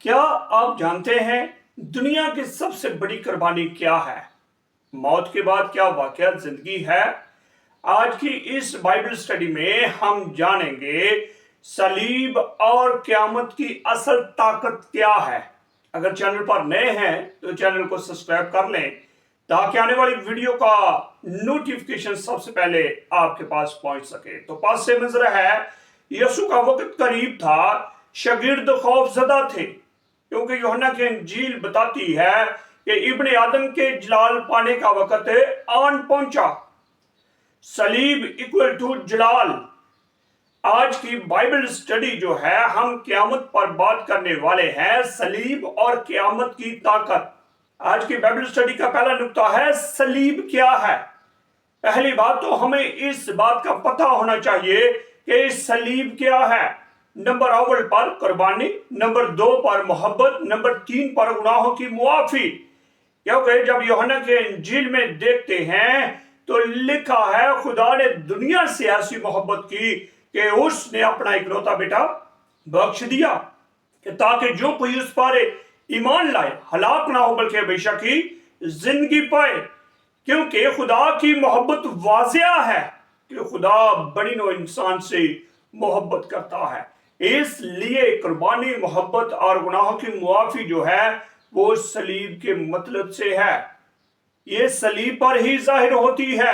क्या आप जानते हैं दुनिया की सबसे बड़ी कुर्बानी क्या है? मौत के बाद क्या वाकया जिंदगी है? आज की इस बाइबल स्टडी में हम जानेंगे सलीब और क़यामत की असल ताकत क्या है। अगर चैनल पर नए हैं तो चैनल को सब्सक्राइब कर लें ताकि आने वाली वीडियो का नोटिफिकेशन सबसे पहले आपके पास पहुंच सके। तो पास से मंजर है, यीशु का वक्त करीब था, शागिर्द खौफजदा थे क्योंकि यूहन्ना की इंजील बताती है कि इब्ने आदम के जलाल पाने का वक्त आन पहुंचा। सलीब इक्वल टू जलाल। आज की बाइबल स्टडी जो है, हम क़यामत पर बात करने वाले हैं, सलीब और क़यामत की ताकत। आज की बाइबल स्टडी का पहला नुक्ता है सलीब क्या है। पहली बात तो हमें इस बात का पता होना चाहिए कि सलीब क्या है। नंबर अव्वल पर कुर्बानी, नंबर 2 पर मोहब्बत, नंबर 3 पर गुनाहों की मुआफी। क्योंकि जब यूहन्ना के इंजील में देखते हैं तो लिखा है, खुदा ने दुनिया से ऐसी मोहब्बत की कि उसने अपना इकलौता बेटा बख्श दिया कि ताकि जो कोई उस पर ईमान लाए हलाक ना हो बल्कि हमेशा की जिंदगी पाए। क्योंकि खुदा की मोहब्बत वाज़िया है कि खुदा बड़ी नो इंसान से मोहब्बत करता है। इसलिए कुर्बानी, मोहब्बत और गुनाहों की मुआफी जो है वो सलीब के मतलब से है। ये सलीब पर ही जाहिर होती है।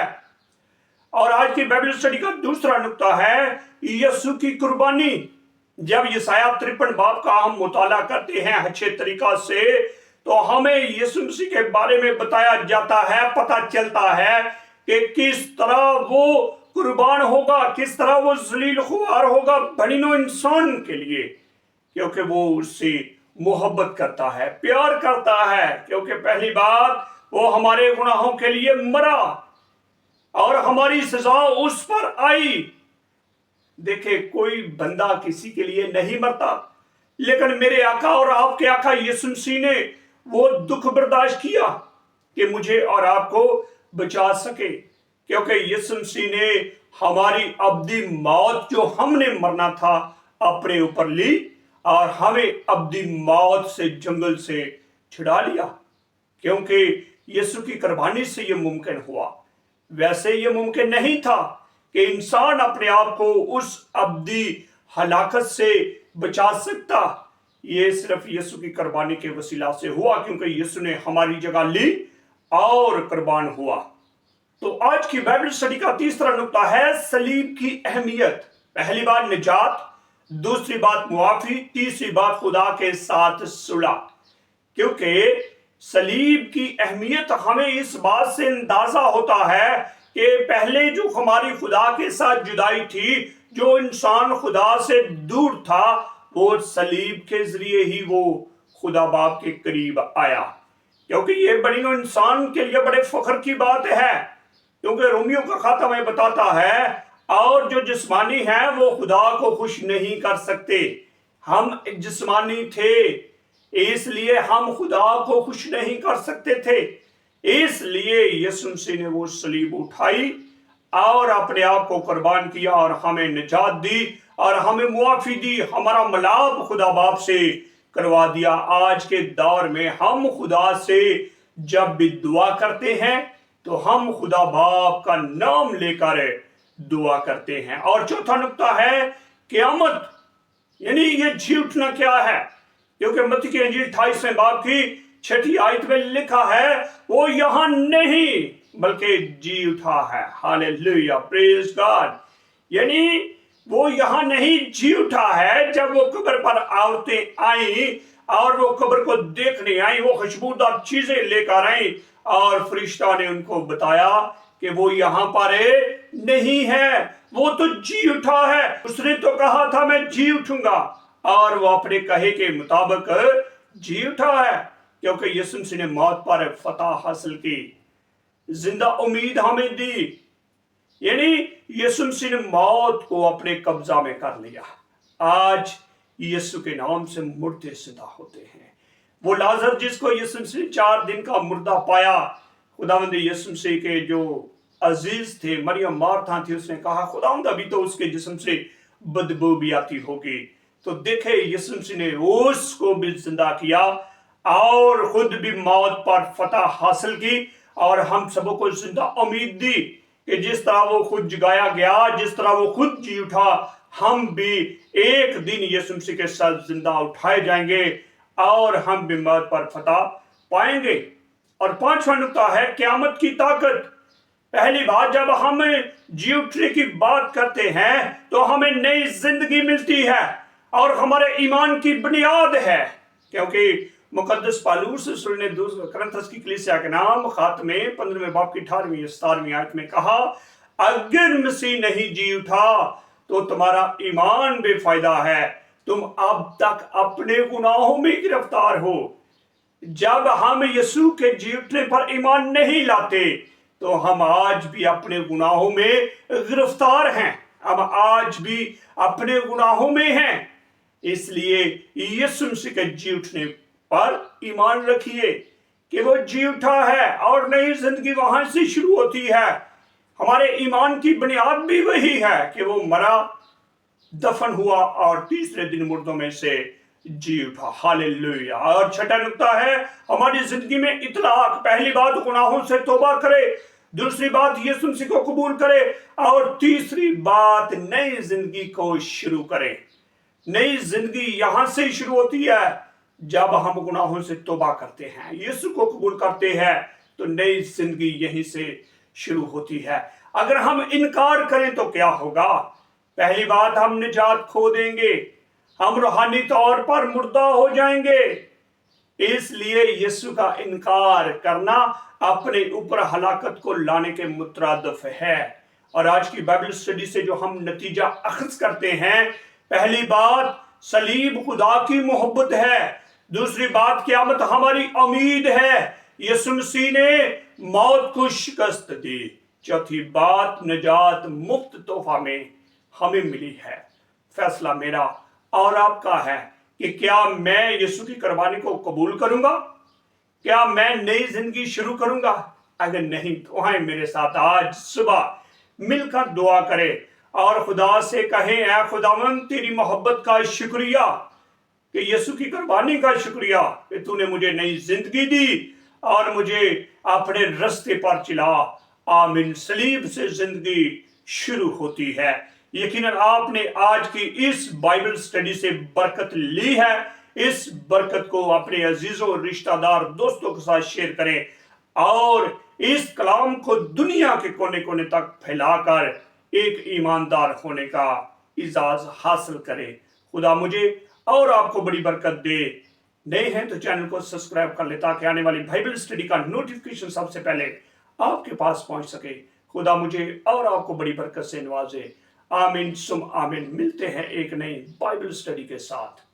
और आज की बाइबल स्टडी का दूसरा नुक्ता है यीशु की कुर्बानी। जब यशायाह 53 बाब का हम मुताला करते हैं अच्छे तरीका से तो हमें यीशु मसीह के बारे में बताया जाता है, पता चलता है कि किस तरह वो कुर्बान होगा, किस तरह वो जलील खुआर होगा बनीनो इंसान के लिए, क्योंकि वो उससे मोहब्बत करता है, प्यार करता है। क्योंकि पहली बात, वो हमारे गुनाहों के लिए मरा और हमारी सजा उस पर आई। देखे, कोई बंदा किसी के लिए नहीं मरता, लेकिन मेरे आका और आपके आका यीशु मसीह ने वो दुख बर्दाश्त किया कि मुझे और आपको बचा सके। क्योंकि यीशु मसीह ने हमारी अब्दी मौत जो हमने मरना था अपने ऊपर ली और हमें अब्दी मौत से, जंगल से छुड़ा लिया। क्योंकि यीशु की कुर्बानी से यह मुमकिन हुआ। वैसे यह मुमकिन नहीं था कि इंसान अपने आप को उस अब्दी हलाकत से बचा सकता। ये सिर्फ यीशु की कुर्बानी के वसीला से हुआ, क्योंकि यीशु ने हमारी जगह ली और कुर्बान हुआ। तो आज की बाइबल स्टडी का तीसरा नुक्ता है सलीब की अहमियत। पहली बात निजात, दूसरी बात मुआफी, तीसरी बात खुदा के साथ सुलह। क्योंकि सलीब की अहमियत हमें इस बात से अंदाजा होता है कि पहले जो हमारी खुदा के साथ जुदाई थी, जो इंसान खुदा से दूर था, वो सलीब के जरिए ही वो खुदा बाप के करीब आया। क्योंकि ये बड़ी नो इंसान के लिए बड़े फख्र की बात है। क्योंकि रोमियो का खाता में बताता है, और जो जिस्मानी है वो खुदा को खुश नहीं कर सकते। हम जिस्मानी थे, इसलिए हम खुदा को खुश नहीं कर सकते थे। इसलिए यीशु मसीह ने वो सलीब उठाई और अपने आप को कुर्बान किया और हमें निजात दी और हमें मुआफी दी, हमारा मिलाप खुदा बाप से करवा दिया। आज के दौर में हम खुदा से जब भी दुआ करते हैं तो हम खुदा बाप का नाम लेकर दुआ करते हैं। और चौथा नुक्ता है क़यामत, यानी ये जी उठना क्या है। क्योंकि मत्ती की इंजील 28वें बाब की 6 आयत में लिखा है, वो यहां नहीं बल्कि जी उठा है। Hallelujah, praise God. यानी वो यहां नहीं जी उठा है। जब वो कब्र पर औरतें आई और वो कब्र को देखने आई, वो खुशबूदार चीजें लेकर आई और फरिश्ता ने उनको बताया कि वो यहां पर नहीं है, वो तो जी उठा है। उसने तो कहा था मैं जी उठूंगा, और वो अपने कहे के मुताबिक जी उठा है। क्योंकि यीशु मसीह ने मौत पर फतह हासिल की, जिंदा उम्मीद हमें दी। यानी यीशु मसीह ने मौत को अपने कब्जा में कर लिया। आज यीशु के नाम से मुर्दे जिंदा होते हैं। वो लाजर जिसको यीशु मसीह 4 दिन का मुर्दा पाया, खुदावंद यीशु मसीह के जो अजीज थे, मरियम मार्था थी, उसने कहा खुदावंद अभी तो उसके जिस्म से बदबू भी आती होगी, तो देखे यीशु मसीह ने उसको भी जिंदा किया और खुद भी मौत पर फतह हासिल की, और हम सबों को जिंदा उम्मीद दी कि जिस तरह वो खुद जगाया गया, जिस तरह वो खुद जी उठा, हम भी एक दिन यीशु मसीह के साथ जिंदा उठाए जाएंगे और हम भी मौत पर फतह पाएंगे। और पांचवा नुक्ता है क़यामत की ताकत। पहली बात, जब हम जी उठने की बात करते हैं तो हमें नई जिंदगी मिलती है और हमारे ईमान की बुनियाद है, क्योंकि मुकद्दस पौलुस रसूल ने कुरिन्थस की कलीसिया के नाम खत में 15वें बाब की 18वीं 17वीं आयत में कहा, अगर मसीह नहीं जी उठा तो तुम्हारा ईमान बेफायदा है, तुम अब तक अपने गुनाहों में गिरफ्तार हो। जब हम यीशु के जी उठने पर ईमान नहीं लाते तो हम आज भी अपने गुनाहों में गिरफ्तार हैं, हम आज भी अपने गुनाहों में हैं। इसलिए यीशु मसीह के जी उठने पर ईमान रखिए कि वो जी उठा है और नई जिंदगी वहां से शुरू होती है। हमारे ईमान की बुनियाद भी वही है कि वो मरा, दफन हुआ और तीसरे दिन मुर्दों में से जी उठा। हालेलुया। और छठा नुक्ता है हमारी जिंदगी में इतलाक। पहली बात, गुनाहों से तौबा करे। दूसरी बात, यीशु मसीह को कबूल करे। और तीसरी बात, नई जिंदगी को शुरू करे। नई जिंदगी यहां से शुरू होती है जब हम गुनाहों से तौबा करते हैं, यीशु को कबूल करते हैं, तो नई जिंदगी यहीं से शुरू होती है। अगर हम इनकार करें तो क्या होगा? पहली बात, हम निजात खो देंगे, हम रूहानी तौर पर मुर्दा हो जाएंगे। इसलिए यीशु का इनकार करना अपने ऊपर हलाकत को लाने के मुतरादिफ है। और आज की बाइबल स्टडी से जो हम नतीजा अखज़ करते हैं, पहली बात, सलीब खुदा की मोहब्बत है। दूसरी बात, क़यामत हमारी उम्मीद है, यीशु मसीह ने मौत को शिकस्त दी। चौथी बात, निजात मुफ्त तोहफा में हमें मिली है। फैसला मेरा और आपका है कि क्या मैं यीशु की कुर्बानी को कबूल करूंगा, क्या मैं नई जिंदगी शुरू करूंगा? अगर नहीं तो आए मेरे साथ आज सुबह मिलकर दुआ करें और खुदा से कहें, ऐ खुदावंद तेरी मोहब्बत का शुक्रिया, कि यीशु की कुर्बानी का शुक्रिया कि तूने मुझे नई जिंदगी दी और मुझे अपने रास्ते पर चला। आमीन। सलीब से जिंदगी शुरू होती है। यकीनन आपने आज की इस बाइबल स्टडी से बरकत ली है। इस बरकत को अपने अजीजों, रिश्तेदार, दोस्तों के साथ शेयर करें और इस कलाम को दुनिया के कोने कोने तक फैलाकर एक ईमानदार होने का इजाज हासिल करें। खुदा मुझे और आपको बड़ी बरकत दे। नए हैं तो चैनल को सब्सक्राइब कर ले ताकि आने वाली बाइबल स्टडी का नोटिफिकेशन सबसे पहले आपके पास पहुंच सके। खुदा मुझे और आपको बड़ी बरकत से नवाजे। आमीन सुम आमीन। मिलते हैं एक नई बाइबल स्टडी के साथ।